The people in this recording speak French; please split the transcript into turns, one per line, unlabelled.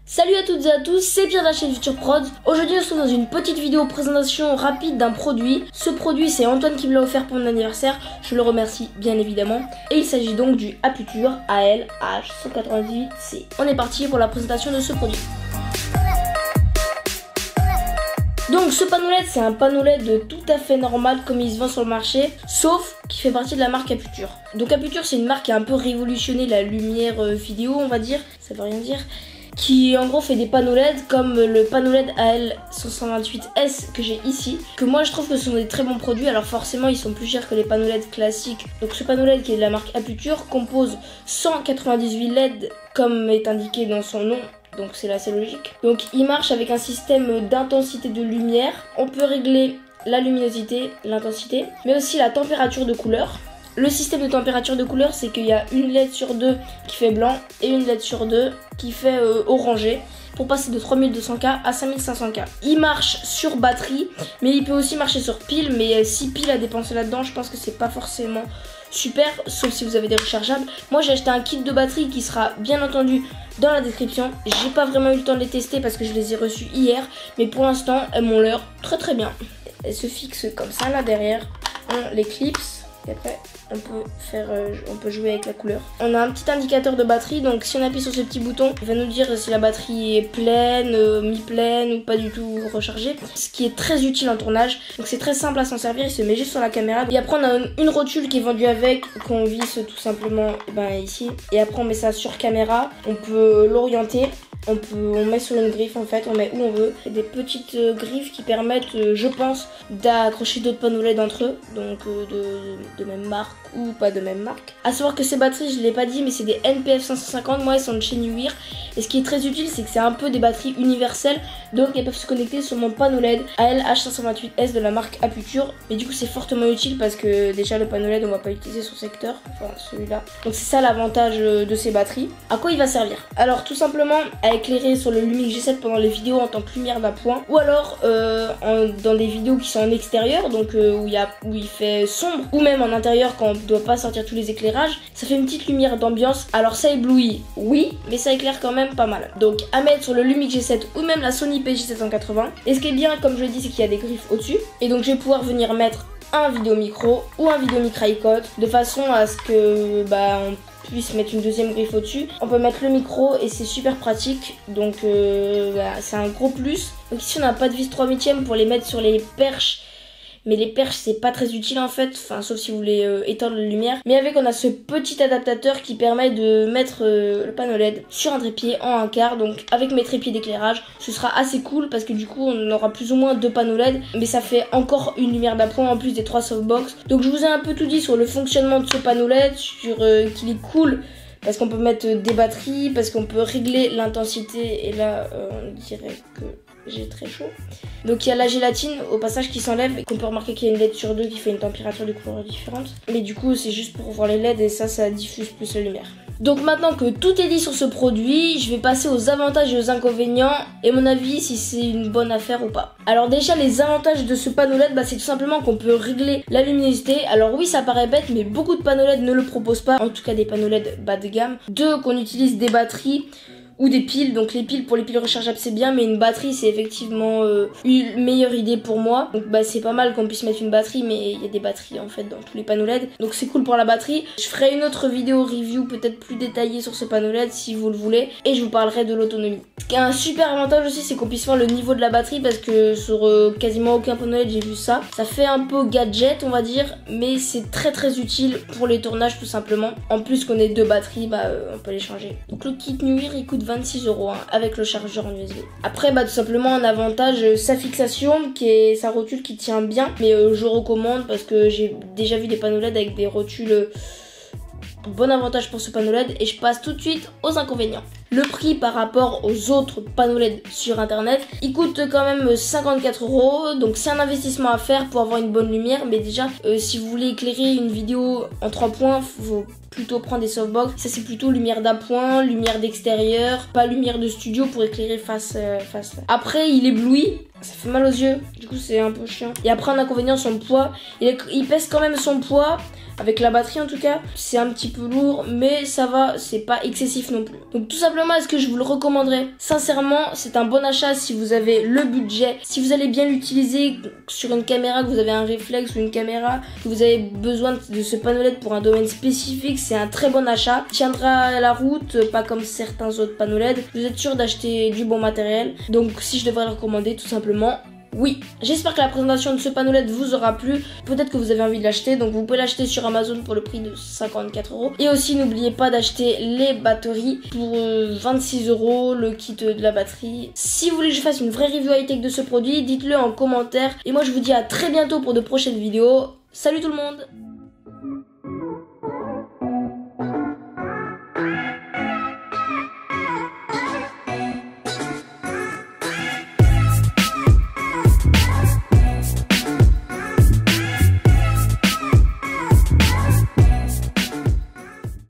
Salut à toutes et à tous, c'est Pierre de la chaîne Future Prod. Aujourd'hui on se retrouve dans une petite vidéo présentation rapide d'un produit. Ce produit c'est Antoine qui me l'a offert pour mon anniversaire, je le remercie bien évidemment. Et il s'agit donc du Aputure AL-H198C. On est parti pour la présentation de ce produit. Donc ce panneau LED c'est un panneau LED tout à fait normal comme il se vend sur le marché, sauf qu'il fait partie de la marque Aputure. Donc Aputure c'est une marque qui a un peu révolutionné la lumière vidéo on va dire, ça veut rien dire, qui en gros fait des panneaux LED comme le panneau LED AL528S que j'ai ici, que moi je trouve que ce sont des très bons produits. Alors forcément ils sont plus chers que les panneaux LED classiques. Donc ce panneau LED qui est de la marque Aputure compose 198 LED comme est indiqué dans son nom. Donc c'est assez logique. Donc il marche avec un système d'intensité de lumière. On peut régler la luminosité, l'intensité, mais aussi la température de couleur. Le système de température de couleur, c'est qu'il y a une LED sur deux qui fait blanc et une LED sur deux qui fait orangé pour passer de 3200K à 5500K. Il marche sur batterie, mais il peut aussi marcher sur pile, mais si pile à dépenser là-dedans, je pense que c'est pas forcément super, sauf si vous avez des rechargeables. Moi j'ai acheté un kit de batterie qui sera bien entendu dans la description. J'ai pas vraiment eu le temps de les tester parce que je les ai reçus hier, mais pour l'instant elles m'ont l'air très bien. Elles se fixent comme ça là derrière, on les clipse. Et après, on peut jouer avec la couleur. On a un petit indicateur de batterie, donc si on appuie sur ce petit bouton, il va nous dire si la batterie est pleine, mi-pleine ou pas du tout rechargée. Ce qui est très utile en tournage. Donc c'est très simple à s'en servir, il se met juste sur la caméra. Et après on a une rotule qui est vendue avec, qu'on visse tout simplement ici. Et après on met ça sur caméra, on peut l'orienter. On met sur une griffe en fait, on met où on veut. Il y a des petites griffes qui permettent, je pense, d'accrocher d'autres panneaux LED entre eux. Donc de même marque ou pas de même marque. A savoir que ces batteries, je ne l'ai pas dit, mais c'est des NPF 550. Moi, elles sont de chez Nuir. Et ce qui est très utile, c'est que c'est un peu des batteries universelles. Donc elles peuvent se connecter sur mon panneau LED AL-H528S de la marque Aputure. Mais du coup, c'est fortement utile parce que déjà le panneau LED, on va pas l'utiliser sur secteur. Enfin, celui-là. Donc c'est ça l'avantage de ces batteries. À quoi il va servir? Alors tout simplement, éclairer sur le Lumix G7 pendant les vidéos en tant que lumière d'appoint, ou alors dans des vidéos qui sont en extérieur, donc où il fait sombre, ou même en intérieur quand on ne doit pas sortir tous les éclairages, ça fait une petite lumière d'ambiance. Alors ça éblouit, oui, mais ça éclaire quand même pas mal. Donc à mettre sur le Lumix G7 ou même la Sony PJ780. Et ce qui est bien, comme je l'ai dit, c'est qu'il y a des griffes au-dessus, et donc je vais pouvoir venir mettre un vidéo micro ou un vidéo micro de façon à ce que on puisse mettre une deuxième griffe au-dessus. On peut mettre le micro et c'est super pratique, donc c'est un gros plus. Donc ici on n'a pas de vis 3/8 pour les mettre sur les perches, mais les perches c'est pas très utile en fait, enfin sauf si vous voulez éteindre la lumière. Mais avec on a ce petit adaptateur qui permet de mettre le panneau LED sur un trépied en un quart. Donc avec mes trépieds d'éclairage, ce sera assez cool parce que du coup on aura plus ou moins deux panneaux LED, mais ça fait encore une lumière d'appoint en plus des 3 softbox. Donc je vous ai un peu tout dit sur le fonctionnement de ce panneau LED, sur qu'il est cool parce qu'on peut mettre des batteries, parce qu'on peut régler l'intensité, et là on dirait que j'ai très chaud. Donc il y a la gélatine au passage qui s'enlève et qu'on peut remarquer qu'il y a une LED sur deux qui fait une température de couleur différente. Mais du coup c'est juste pour voir les LED et ça diffuse plus la lumière. Donc maintenant que tout est dit sur ce produit, je vais passer aux avantages et aux inconvénients et mon avis si c'est une bonne affaire ou pas. Alors déjà les avantages de ce panneau LED, c'est tout simplement qu'on peut régler la luminosité. Alors oui ça paraît bête mais beaucoup de panneaux LED ne le proposent pas, en tout cas des panneaux LED bas de gamme. Deux, qu'on utilise des batteries ou des piles. Donc les piles, pour les piles rechargeables c'est bien, mais une batterie c'est effectivement une meilleure idée pour moi. Donc c'est pas mal qu'on puisse mettre une batterie, mais il y a des batteries en fait dans tous les panneaux LED, donc c'est cool pour la batterie. Je ferai une autre vidéo review peut-être plus détaillée sur ce panneau LED si vous le voulez, et je vous parlerai de l'autonomie. Ce qui a un super avantage aussi, c'est qu'on puisse voir le niveau de la batterie, parce que sur quasiment aucun panneau LED j'ai vu ça. Ça fait un peu gadget on va dire, mais c'est très utile pour les tournages tout simplement. En plus qu'on ait deux batteries, on peut les changer. Donc le kit Nuir il coûte 26 € avec le chargeur en USB. Après tout simplement en avantage, sa fixation qui est sa rotule qui tient bien, mais je recommande parce que j'ai déjà vu des panneaux LED avec des rotules. Bon avantage pour ce panneau LED, et je passe tout de suite aux inconvénients. Le prix par rapport aux autres panneaux LED sur internet, il coûte quand même 54 €, donc c'est un investissement à faire pour avoir une bonne lumière. Mais déjà si vous voulez éclairer une vidéo en 3 points, faut plutôt prendre des softbox. Ça c'est plutôt lumière d'appoint, lumière d'extérieur, pas lumière de studio pour éclairer face. Après il éblouit, ça fait mal aux yeux, du coup c'est un peu chiant. Et après un inconvénient, son poids, il pèse quand même son poids. Avec la batterie en tout cas, c'est un petit peu lourd, mais ça va, c'est pas excessif non plus. Donc tout simplement, est-ce que je vous le recommanderais? Sincèrement, c'est un bon achat si vous avez le budget, si vous allez bien l'utiliser sur une caméra, que vous avez un réflexe ou une caméra, que vous avez besoin de ce panneau LED pour un domaine spécifique, c'est un très bon achat. Il tiendra la route, pas comme certains autres panneaux LED. Vous êtes sûr d'acheter du bon matériel. Donc si je devrais le recommander, tout simplement, oui. J'espère que la présentation de ce panneau LED vous aura plu. Peut-être que vous avez envie de l'acheter, donc vous pouvez l'acheter sur Amazon pour le prix de 54 €. Et aussi n'oubliez pas d'acheter les batteries pour 26 €, le kit de la batterie. Si vous voulez que je fasse une vraie review high-tech de ce produit, dites-le en commentaire. Et moi je vous dis à très bientôt pour de prochaines vidéos. Salut tout le monde!